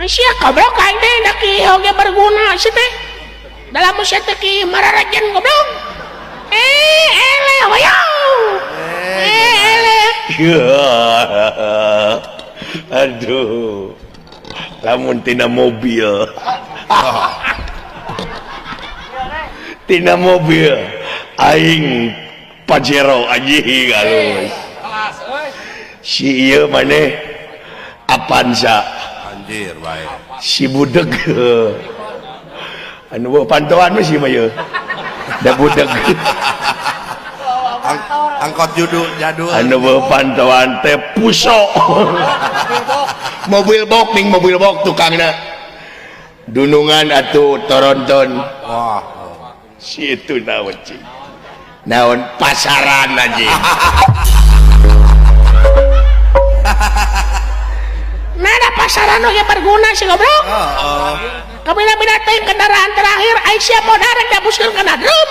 Masya goblok kain deh daki hoge berguna sih teh dalam musya teki mararajan goblok ele wayo ele aduh lamun tina mobil tina mobil aing Pajero aji galus si ieu maneh Avanza anjir baik si budeg anu bawa pantauan mah si mah ieu da budeg angkot jadul anu bawa pantauan teh puso mobil bok tukangna dunungan atuh toronton wah si itu naon cing naon pasaran aja nada pasaran oge berguna sih goblok kabina-bina teh kendaraan terakhir Aisyah modal rek dapuskeun kana drum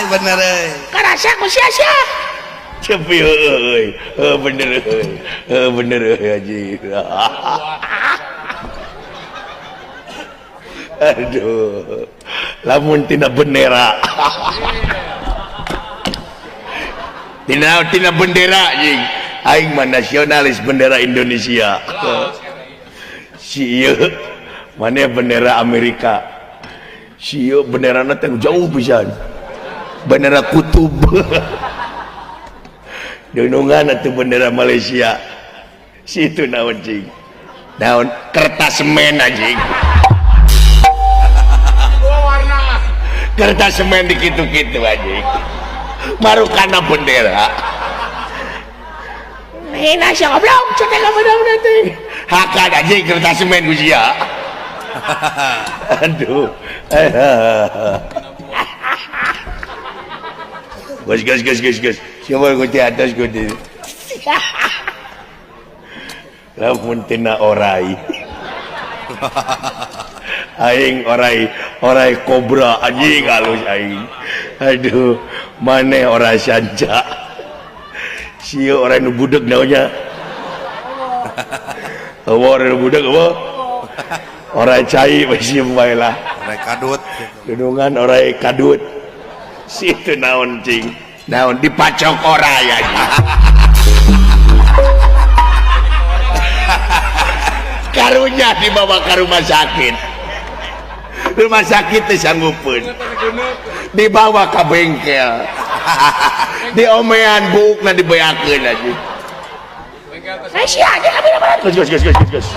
bener karasa ku sia-sia cepi euy bener euy aji aduh lamun tina bendera tina bendera jing aing mah nasionalis bendera Indonesia si ieu maneh bendera Amerika si ieu benderana teh jauh pisan bendera kutub dunungan atuh bendera Malaysia si itu naon cing naon kertas semen anjing kertas semen dikitu-kitu anjing marukana bendera hina sih goblok cetek ka bener-bener teh hakan anjing kertas semen ku sia aduh gus siapa ku di atas ku di lamun tina orai aing orai kobra anjing halus aing aduh maneh orai sanja sieu orai nu budeg naonnya orang nu budeg apa orai cai masih bae lah orai kadut dunungan orai kadut situ naon cing naon dipacok orai anjing karunya dibawa ke rumah sakit teh sanggupun dibawa ke bengkel diomean buukna dibeakeun aja Aisyah aja kabina-bina gus